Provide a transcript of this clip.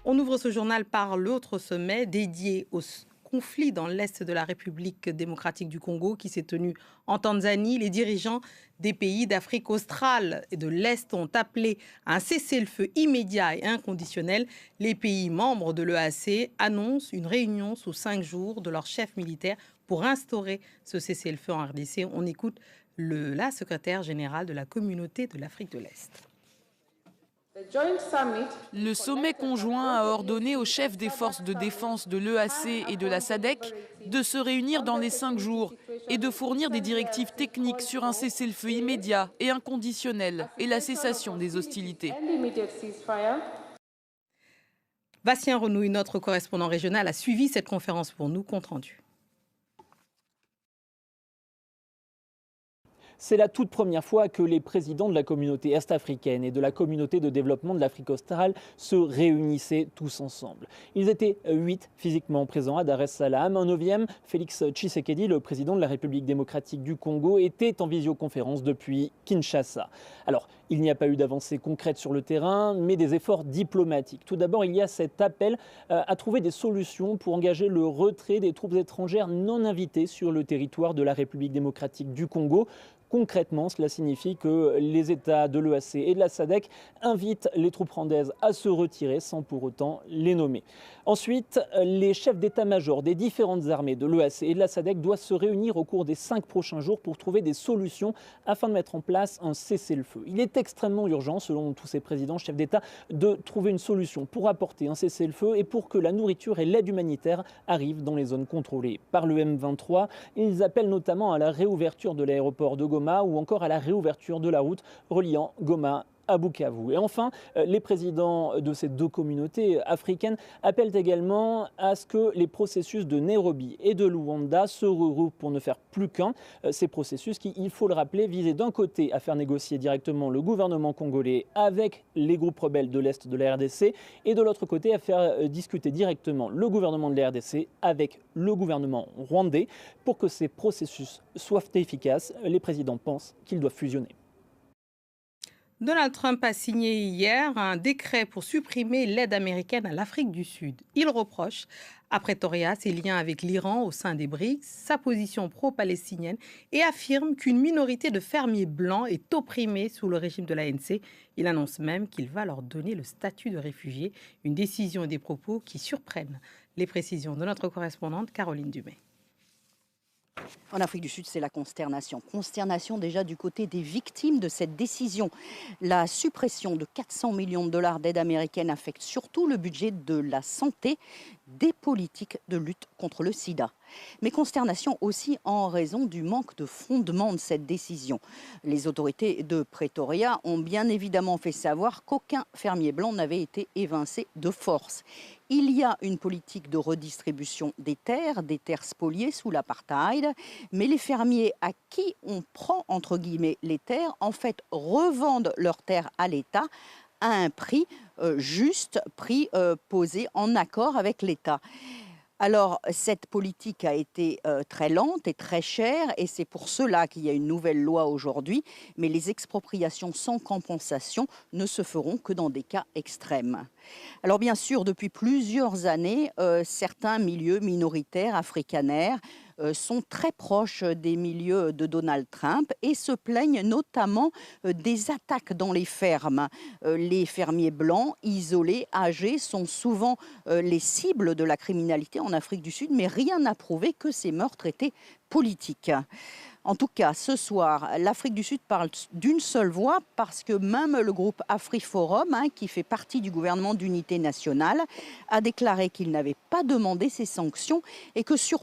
On ouvre ce journal par l'autre sommet dédié au conflit dans l'est de la République démocratique du Congo qui s'est tenu en Tanzanie. Les dirigeants des pays d'Afrique australe et de l'Est ont appelé à un cessez-le-feu immédiat et inconditionnel. Les pays membres de l'EAC annoncent une réunion sous 5 jours de leurs chefs militaires pour instaurer ce cessez-le-feu en RDC. On écoute la secrétaire générale de la communauté de l'Afrique de l'Est. Le sommet conjoint a ordonné aux chefs des forces de défense de l'EAC et de la SADC de se réunir dans les 5 jours et de fournir des directives techniques sur un cessez-le-feu immédiat et inconditionnel et la cessation des hostilités. Bastien Renouille, notre correspondant régional, a suivi cette conférence pour nous, compte rendu. C'est la toute première fois que les présidents de la communauté est-africaine et de la communauté de développement de l'Afrique australe se réunissaient tous ensemble. Ils étaient 8 physiquement présents à Dar es Salaam. Un 9e, Félix Tshisekedi, le président de la République démocratique du Congo, était en visioconférence depuis Kinshasa. Alors, il n'y a pas eu d'avancée concrète sur le terrain, mais des efforts diplomatiques. Tout d'abord, il y a cet appel à trouver des solutions pour engager le retrait des troupes étrangères non invitées sur le territoire de la République démocratique du Congo. Concrètement, cela signifie que les États de l'EAC et de la SADC invitent les troupes rwandaises à se retirer sans pour autant les nommer. Ensuite, les chefs d'état-major des différentes armées de l'EAC et de la SADC doivent se réunir au cours des 5 prochains jours pour trouver des solutions afin de mettre en place un cessez-le-feu. Il est extrêmement urgent, selon tous ces présidents, chefs d'État, de trouver une solution pour apporter un cessez-le-feu et pour que la nourriture et l'aide humanitaire arrivent dans les zones contrôlées par le M23. Ils appellent notamment à la réouverture de l'aéroport de Goma ou encore à la réouverture de la route reliant Goma à Bukavu. Et enfin, les présidents de ces deux communautés africaines appellent également à ce que les processus de Nairobi et de Luanda se regroupent pour ne faire plus qu'un. Ces processus qui, il faut le rappeler, visaient d'un côté à faire négocier directement le gouvernement congolais avec les groupes rebelles de l'Est de la RDC et de l'autre côté à faire discuter directement le gouvernement de la RDC avec le gouvernement rwandais. Pour que ces processus soient efficaces, les présidents pensent qu'ils doivent fusionner. Donald Trump a signé hier un décret pour supprimer l'aide américaine à l'Afrique du Sud. Il reproche à Pretoria ses liens avec l'Iran au sein des BRICS, sa position pro-palestinienne et affirme qu'une minorité de fermiers blancs est opprimée sous le régime de l'ANC. Il annonce même qu'il va leur donner le statut de réfugiés, une décision et des propos qui surprennent. Les précisions de notre correspondante Caroline Dumais. En Afrique du Sud, c'est la consternation. Consternation déjà du côté des victimes de cette décision. La suppression de 400 millions de dollars d'aide américaine affecte surtout le budget de la santé, des politiques de lutte contre le sida. Mais consternation aussi en raison du manque de fondement de cette décision. Les autorités de Pretoria ont bien évidemment fait savoir qu'aucun fermier blanc n'avait été évincé de force. Il y a une politique de redistribution des terres spoliées sous l'apartheid, mais les fermiers à qui on prend entre guillemets les terres, en fait, revendent leurs terres à l'État à un prix juste, prix posé en accord avec l'État. Alors, cette politique a été très lente et très chère et c'est pour cela qu'il y a une nouvelle loi aujourd'hui. Mais les expropriations sans compensation ne se feront que dans des cas extrêmes. Alors bien sûr, depuis plusieurs années, certains milieux minoritaires africanaires sont très proches des milieux de Donald Trump et se plaignent notamment des attaques dans les fermes. Les fermiers blancs, isolés, âgés, sont souvent les cibles de la criminalité en Afrique du Sud, mais rien n'a prouvé que ces meurtres étaient politiques. En tout cas, ce soir, l'Afrique du Sud parle d'une seule voix parce que même le groupe AfriForum, qui fait partie du gouvernement d'unité nationale, a déclaré qu'il n'avait pas demandé ces sanctions et que surtout